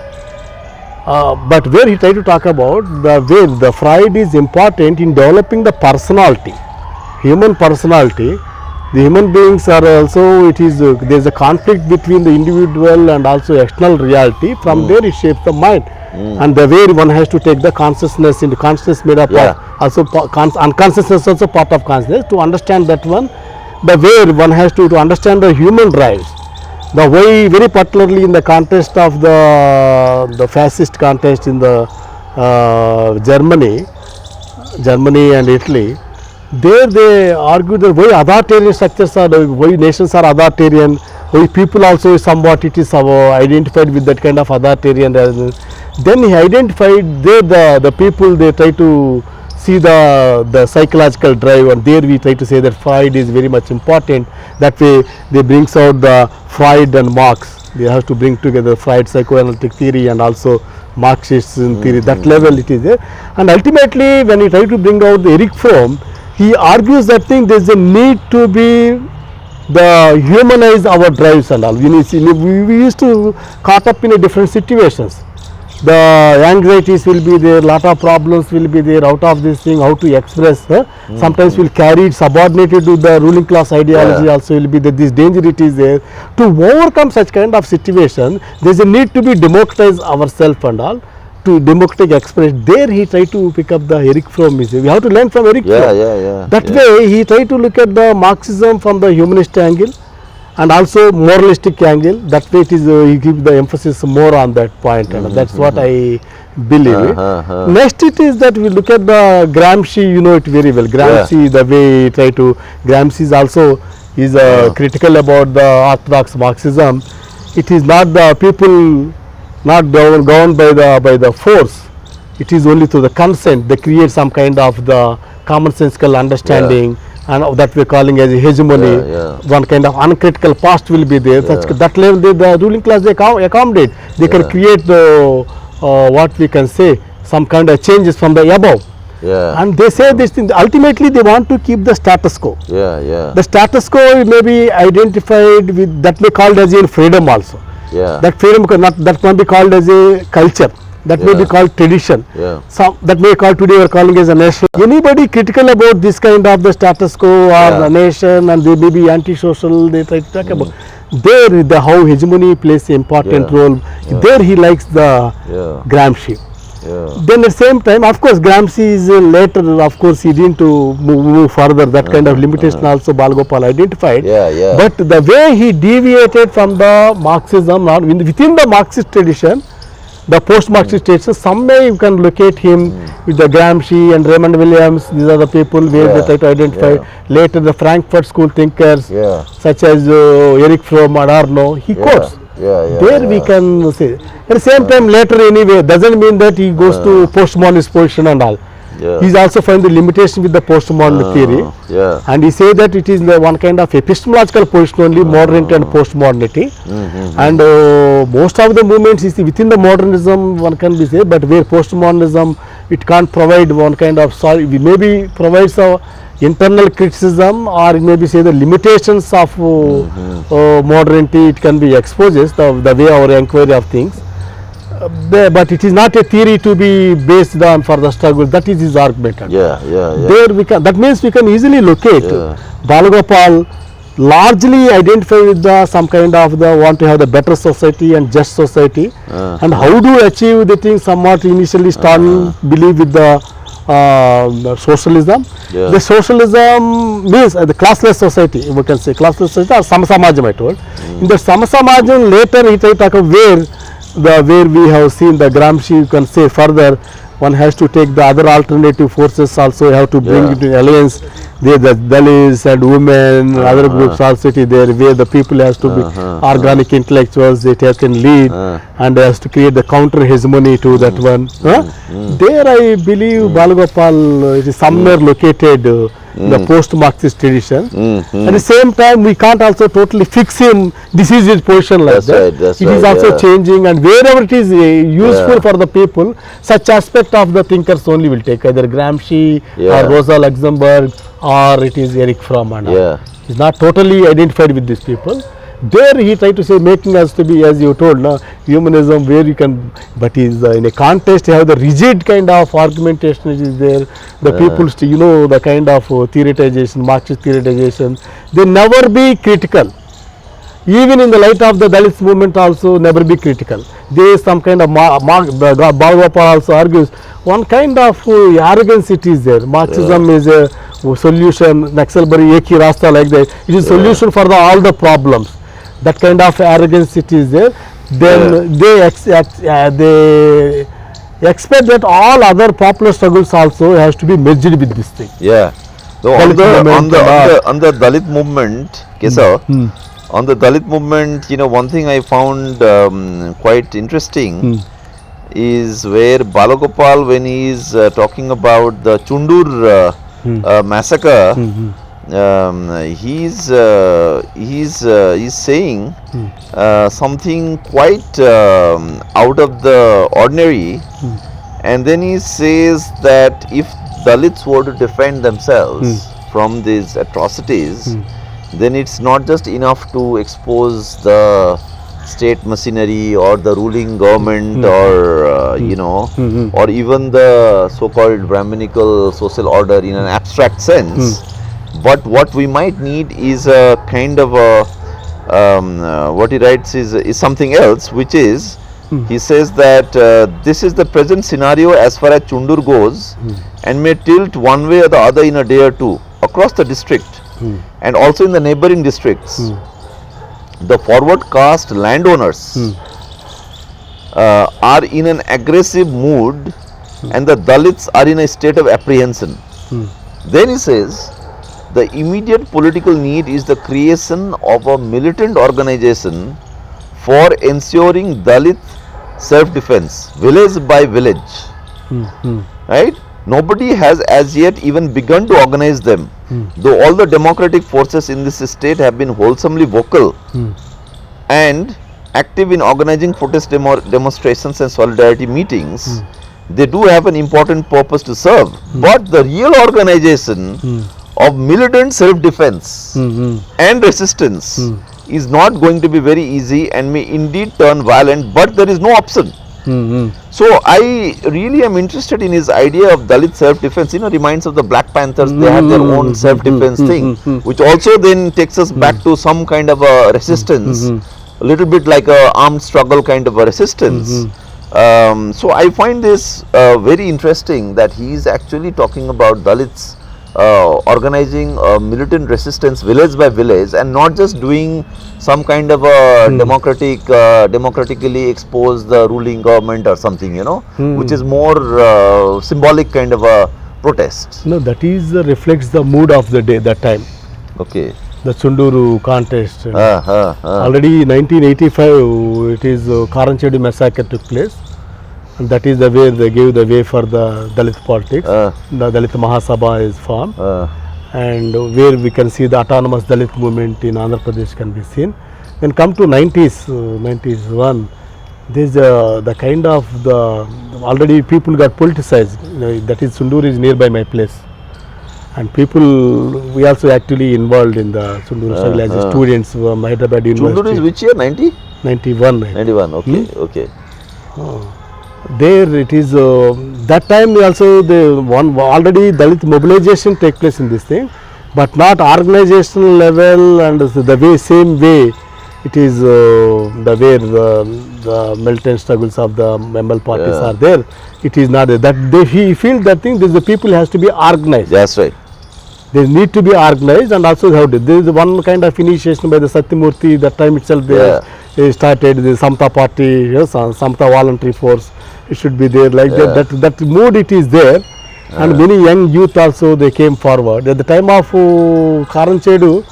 But where he tried to talk about the way the Freud is important in developing the personality, human personality. The human beings are also, there is a conflict between the individual and also external reality. From there it shapes the mind. And the way one has to take the consciousness into consciousness made up of also unconsciousness also part of consciousness to understand that one. The way one has to understand the human drives. The way very particularly in the context of the fascist context in the Germany and Italy. There they argue the way authoritarian structures are, the way nations are authoritarian, way people also somewhat it is identified with that kind of authoritarian. Then he identified there the people, they try to see the psychological drive, and there we try to say that Freud is very much important. That way they brings out the Freud and Marx. They have to bring together Freud psychoanalytic theory and also Marxist theory. That level it is there. And ultimately when he try to bring out the Erich Fromm, he argues that there is a need to be humanize our drives and all. We used to caught up in different situations. The anxieties will be there, lot of problems will be there out of this thing, how to express. Sometimes will carry it subordinated to the ruling class ideology also will be there. This danger it is there. To overcome such kind of situation, there is a need to be democratize ourselves and all. To democratic expression, there he tried to pick up the Erich Fromm. We have to learn from Erich Fromm. That way he tried to look at the Marxism from the humanist angle, and also moralistic angle. That way it is he gives the emphasis more on that point, and that's what I believe. Next it is that we look at the Gramsci, you know it very well. Gramsci, the way he try to, Gramsci is also critical about the orthodox Marxism. It is not the people not governed by the force. It is only through the consent they create some kind of the commonsensical understanding, and that we are calling as a hegemony. One kind of uncritical past will be there. Such that level the ruling class they accommodate. They can create the what we can say, some kind of changes from the above. And they say this thing, ultimately they want to keep the status quo. The status quo may be identified with, that may be called as a freedom also. That freedom that can be called as a culture. That may be called tradition. Some that may be called, today we are calling as a nation. Anybody critical about this kind of the status quo or the nation, and they may be anti-social, they try to talk about. There the how hegemony plays an important role. There he likes the Gramsci. Then at the same time, of course, Gramsci is later, of course, he didn't to move further. That kind of limitation also Balagopal identified. But the way he deviated from the Marxism, not within the Marxist tradition, the post-Marxist tradition, somewhere you can locate him with the Gramsci and Raymond Williams. These are the people where they try to identify. Later, the Frankfurt School thinkers, such as Erich Fromm, Adorno, he quotes. There we can say. At the same time, later anyway, doesn't mean that he goes to postmodernist position and all. He's also find the limitation with the postmodern theory, and he say that it is the one kind of epistemological position only, modernity and postmodernity, and most of the movements is within the modernism one can be say, but where postmodernism it can't provide one kind of we maybe provides a internal criticism, or maybe say the limitations of modernity it can be exposes the way our inquiry of things. But it is not a theory to be based on for the struggle. That is his argument. There we can. That means we can easily locate Balagopal largely identify with the some kind of the want to have the better society and just society, and how to achieve the thing. Somewhat initially starting believe with the socialism. The socialism means the classless society. We can say classless society or Samasamajam I told. In the Samasamajam later he tried to talk of where we have seen the Gramsci, you can say further, one has to take the other alternative forces also, have to bring it in alliance. There the Dalits and women, other groups also there, where the people has to be organic intellectuals, they take and lead, and has to create the counter hegemony to that one. There I believe Balagopal is somewhere located in the post-Marxist tradition. At the same time, we can't also totally fix him. This is his position like that. It is also changing, and wherever it is useful for the people, such aspect of the thinkers only will take, either Gramsci or Rosa Luxemburg, or it is Erich Fromm. And he is not totally identified with these people. There he tried to say, making us to be, as you told, humanism, where you can, but is in a context, you have the rigid kind of argumentation which is there. The people, you know, the kind of theoretization, Marxist theoretization, they never be critical. Even in the light of the Dalits movement also, never be critical. There is some kind of, Balagopal also argues, one kind of arrogance it is there. Marxism is a solution, Naxalbari, Eki Rasta like that. It is a solution for all the problems. That kind of arrogance it is there. Then they expect that all other popular struggles also has to be merged with this thing. So on the Dalit movement, Kesava, on the Dalit movement, you know, one thing I found quite interesting is where Balagopal, when he is talking about the Chundur massacre, he's saying something quite out of the ordinary, and then he says that if Dalits were to defend themselves from these atrocities, then it's not just enough to expose the state machinery or the ruling government or you know, or even the so-called Brahminical social order in an abstract sense. But what we might need is a kind of a what he writes is something else, which is he says that this is the present scenario as far as Chundur goes, and may tilt one way or the other in a day or two across the district and also in the neighboring districts. the forward caste landowners are in an aggressive mood and the Dalits are in a state of apprehension. Then he says, the immediate political need is the creation of a militant organization for ensuring Dalit self-defense, village by village. Right? Nobody has as yet even begun to organize them. Though all the democratic forces in this state have been wholesomely vocal and active in organizing protest demonstrations and solidarity meetings, they do have an important purpose to serve. But the real organization of militant self-defense and resistance is not going to be very easy and may indeed turn violent, but there is no option. So I really am interested in his idea of Dalit self-defense. Reminds of the Black Panthers. They have their own self-defense thing, which also then takes us back to some kind of a resistance, a little bit like a armed struggle kind of a resistance. So I find this very interesting that he is actually talking about Dalits organizing militant resistance village by village and not just doing some kind of a democratically expose the ruling government or something, which is more symbolic kind of a protest. No, that is reflects the mood of the day, that time. Okay. The Chunduru contest. Already in 1985, it is Karanchedu massacre took place. And that is the way they gave the way for the Dalit politics. The Dalit Mahasabha is formed, and where we can see the autonomous Dalit movement in Andhra Pradesh can be seen. Then come to 91, there is the kind of already people got politicized. That is Chunduru is nearby my place, and people we also actually involved in the Chunduru struggle as students from Hyderabad University. Chunduru is which year? 91. 91. Okay. Okay. There it is that time also the one already Dalit mobilization take place in this thing, but not organizational level and the way same way it is the way the militant struggles of the member parties are there. It is not there. That he feel that thing. The people has to be organized. That's right. They need to be organized, and also how there is one kind of initiation by the Satyamurti. That time itself they started the Samta party, Samta voluntary force. It should be there like that mood it is there, and many young youth also they came forward. At the time of Karanchedu,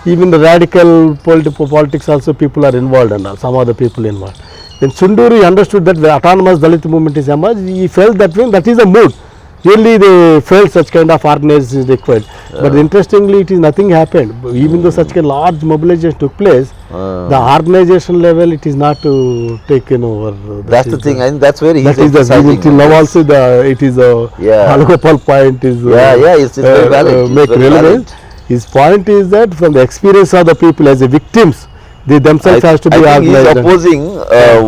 even the radical politics also people are involved, and some other people involved. When Chunduru understood that the autonomous Dalit movement is emerged, he felt that way, that is the mood. Really they felt such kind of organization is required. But interestingly, it is nothing happened. Even though such a large mobilization took place, the organization level it is not taken over. That's the thing, and that's where he is emphasizing. Till now also it is a Balagopal point is it's very valid. Make relevant. His point is that from the experience of the people as a victims, they themselves has to be organized. He is opposing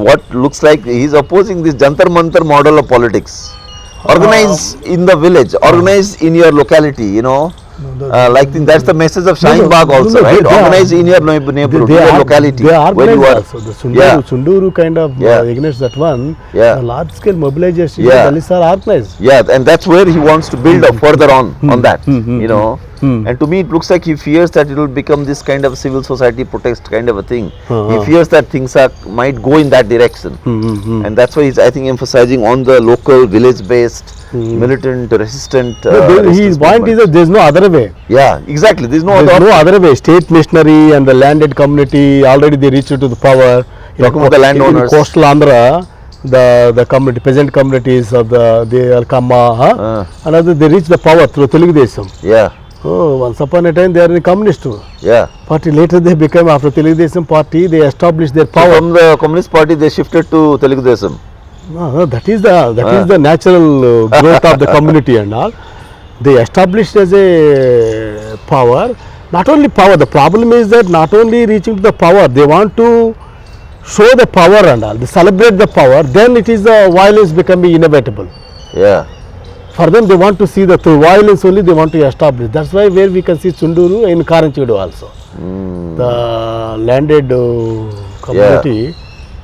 what looks like he is opposing this Jantar Mantar model of politics. Organize in the village, organize in your locality, like that's the message of Shaheen Bagh also, right? Organize in your neighborhood, your locality. They are organized also. The Chunduru kind of against that one, the large scale mobilization, the Dalits are organized. Yeah, and that's where he wants to build up further on that, And to me it looks like he fears that it will become this kind of civil society protest kind of a thing. He fears that things might go in that direction. And that's why he's, I think, emphasizing on the local, village-based, militant, resistant. His point is that there is no other way. Yeah, exactly. There is no other way. State missionary and the landed community already they reached to the power. Talking about the landowners. In coastal Andhra, the community, peasant communities of they are Kamma, and they reach the power through Telugu Desam. Yeah. Oh, once upon a time they are in communist too. Yeah. Party later they became after Telugu Desam party they established their power. So from the communist party they shifted to Telugu Desam. That is the natural growth of the community and all. They established as a power. Not only power, the problem is that not only reaching to the power, they want to show the power and all. They celebrate the power. Then it is the violence becoming inevitable. Yeah. For them, they want to see that through violence only they want to establish. That's why where we can see Chunduru in Karanchedu also. The landed community,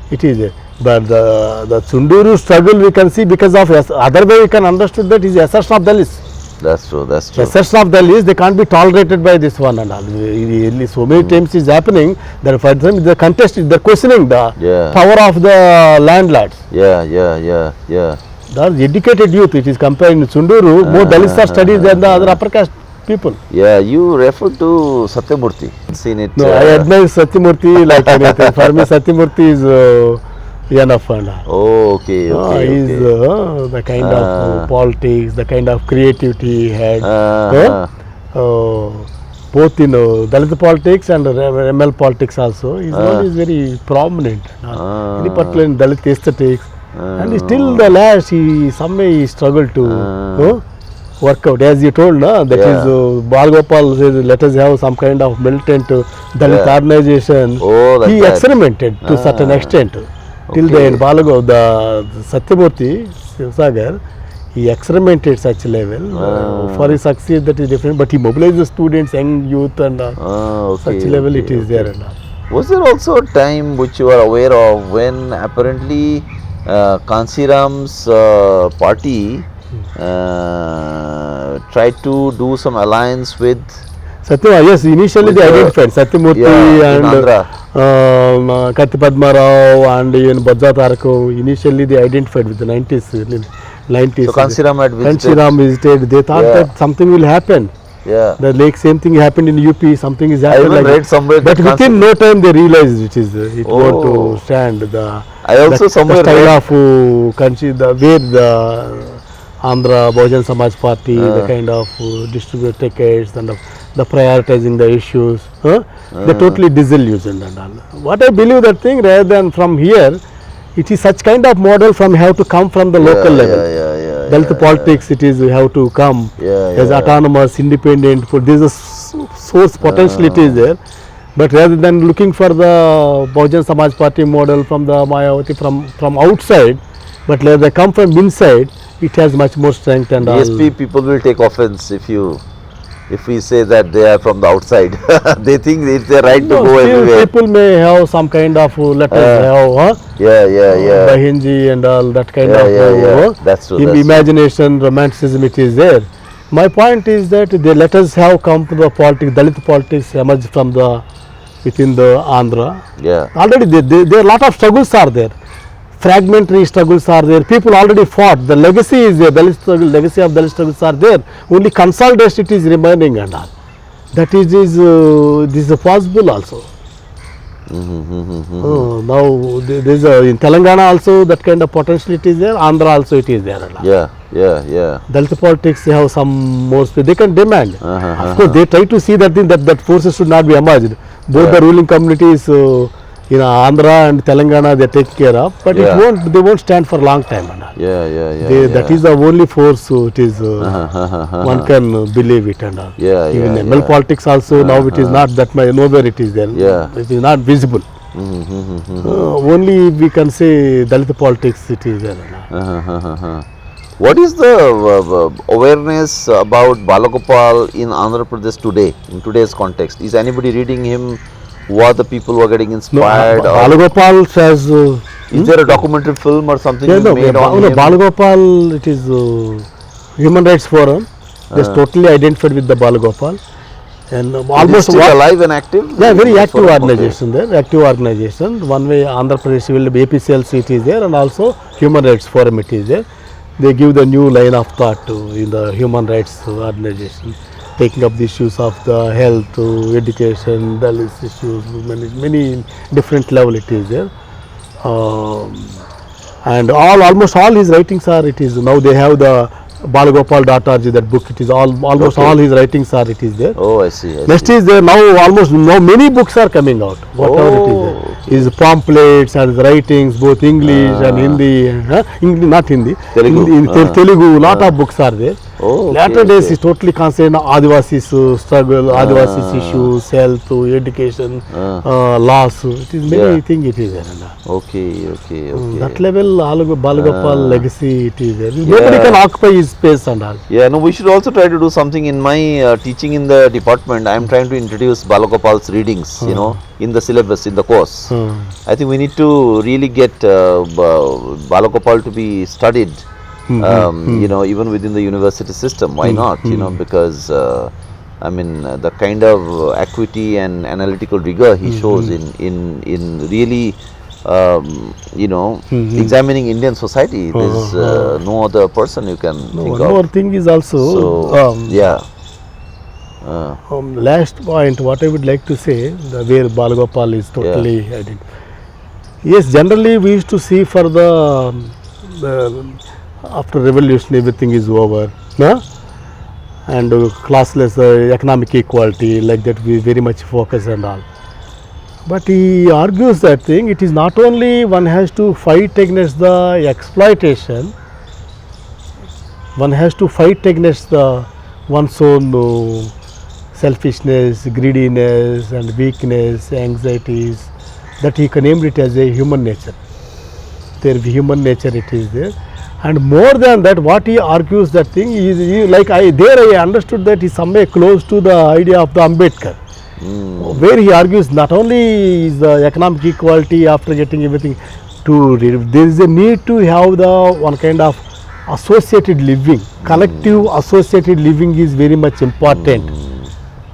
it is there. But the Chunduru struggle we can see because of other way we can understood that is assertion of Dalits. That's true. That's The true. sets of Dalits, they can't be tolerated by this one and all. So many times is happening that for example the contest, they're questioning the Yeah. power of the landlords. Yeah. Yeah. Yeah. Yeah. The educated youth, it is compared in Sunduru, more Dalits are studied than the other upper caste people. Yeah. You refer to Satyamurthy. Seen it. No, I admire Satyamurthy like anything. For me, Satyamurthy is enough and all. Oh, okay. Okay. He is Okay. the kind of politics, the kind of creativity he had. Both in Dalit politics and ML politics also. His one is very prominent. Any particular in Dalit aesthetics. And still the last, he some way he struggled to work out. As you told, that is Balagopal says, let us have some kind of militant Dalit organization. Oh, like He that. experimented to certain extent. Till the end, the Satyamurthy, Shivsagar, he experimented such level. For his success, that is different. But he mobilized the students, young youth, and such level it is there. And Was there also a time which you are aware of when apparently Kansiram's party tried to do some alliance with Satyam, yes, initially they identified Satyamurthy in Andhra. and Katti Padma Rao and even Bajja Tarako. Initially they identified with the 90s. So Kansiram had visited. Kansiram visited. They thought that something will happen. Yeah. The like same thing happened in UP. Something is I happening. even read somewhere But that within no time they realized it won't Oh. to stand. The I also somewhere the style read. of the way the Andhra Bahujan Samaj Party, the kind of distribute tickets and the prioritizing the issues, they're totally disillusioned and all. What I believe that thing, rather than from here, it is such kind of model from how to come from the local level. Dalit politics, it is how to come as autonomous, independent. For this is source potential it is there. But rather than looking for the Bahujan Samaj Party model from the Mayavati from outside, but let they come from inside, it has much more strength and all. DSP people will take offense if we say that they are from the outside. They think it's their right to No, go still everywhere. people may have some kind of let us have Yeah. Bahinji and all that kind of That's true. That's true. imagination, romanticism, it is there. My point is that they let us have come to the politics, Dalit politics emerge from the within the Andhra. Yeah. Already there are a lot of struggles are there. Fragmentary struggles are there. People already fought. The legacy is there. Dalit struggle, legacy of Dalit struggles are there. Only consolidation it is remaining and all. That is this is possible also. Now there is in Telangana also that kind of potential it is there. Andhra also it is there. And all. Yeah. Dalit politics they have some more space. They can demand. Of course, they try to see that thing that forces should not be emerged. Both the ruling communities in Andhra and Telangana they take care of, but they won't stand for a long time. That is the only force it is one can believe it and all. Even ML politics also now it is not that much, nowhere it is there. It is not visible. Only we can say Dalit politics it is there. What is the awareness about Balagopal in Andhra Pradesh today, in today's context? Is anybody reading him? Who are the people who are getting inspired? Balagopal says. Is there a documentary film or something made on him? Balagopal, it is Human Rights Forum. They totally identified with the Balagopal. And almost still alive and active? Yeah, very active organization there. Active organization. One way Andhra Pradesh will be APCLC it is there, and also Human Rights Forum it is there. They give the new line of thought in the human rights organization, taking up the issues of the health, education, Dalit issues, many different level it is there. And almost all his writings are it is now they have the Balagopal.org that book it is almost all his writings are it is there. Oh, I see. Next is there now many books are coming out. Whatever it is there. His pamphlets and his writings, both English and Hindi, English, not Hindi, Telugu, lot of books are there. Latter days is totally concerned Adivasis struggle, Adivasis issues, health, education, laws. It is many things it is there. Okay. That level Balagopal legacy it is there. Nobody can occupy his space and all. Yeah, no, we should also try to do something in my teaching in the department. I am trying to introduce Balagopal's readings, in the syllabus, in the course. I think we need to really get Balagopal to be studied You know, even within the university system, why not? You know, because I mean, the kind of acuity and analytical rigor he shows in really, you know, examining Indian society. There's no other person you can think One of. more thing is also, So, yeah. last point, what I would like to say, where Balagopal is totally added. Yes, generally we used to see for after revolution everything is over, no? And classless economic equality, like that we very much focus and all. But he argues that thing, it is not only one has to fight against the exploitation, one has to fight against the one's own selfishness, greediness and weakness, anxieties, that he can name it as a human nature. Their human nature it is there. And more than that, what he argues that thing is, like I understood that is somewhere close to the idea of the Ambedkar, where he argues not only is the economic equality after getting everything, there is a need to have the one kind of associated living, collective associated living is very much important.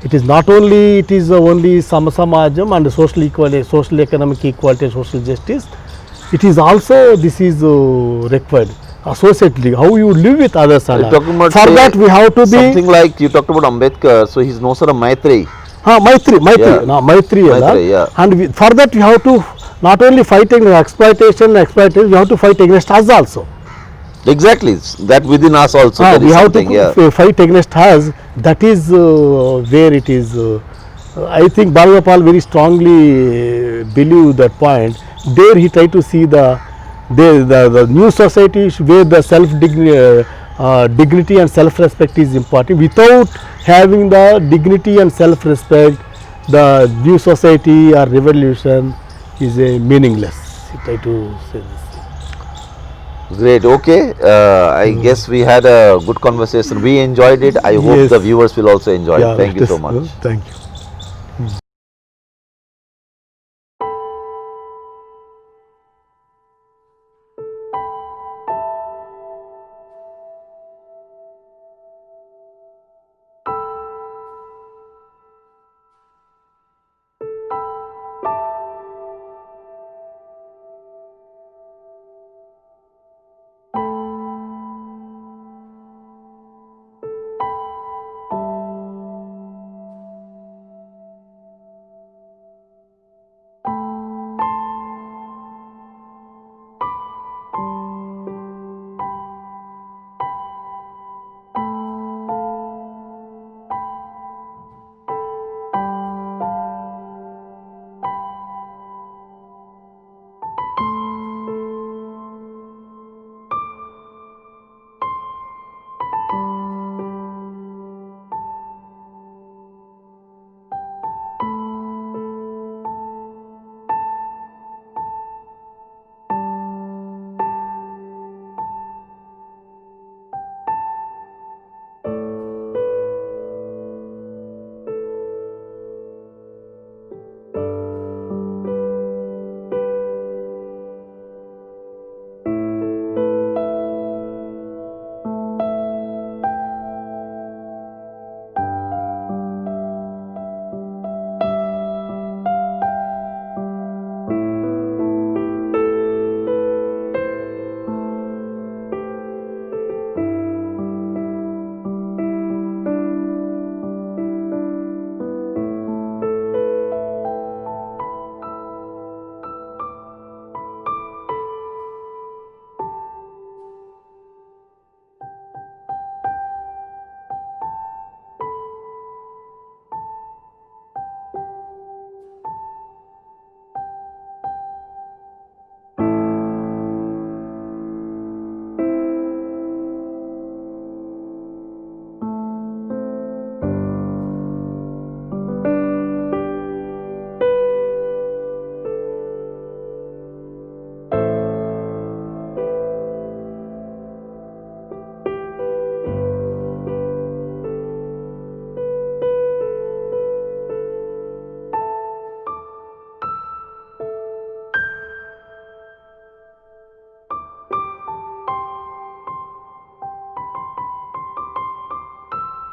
It is not only, it is only Samajam and social equality, social economic equality, social justice. It is also, this is required. Associately, how you live with others. And for that we have to be something like you talked about Ambedkar, so he's no sort of Maitri. Maitri, yeah. And for that we have to not only fight against exploitation, we have to fight against us also. Exactly, that within us also. We have to fight against us. That is where it is. I think Balagopal very strongly believe that point. There he tried to see the new society where the dignity and self-respect is important. Without having the dignity and self-respect, the new society or revolution is meaningless. He tried to say this. Great, okay. I guess we had a good conversation. We enjoyed it. I hope the viewers will also enjoy it. Thank you so much. Thank you.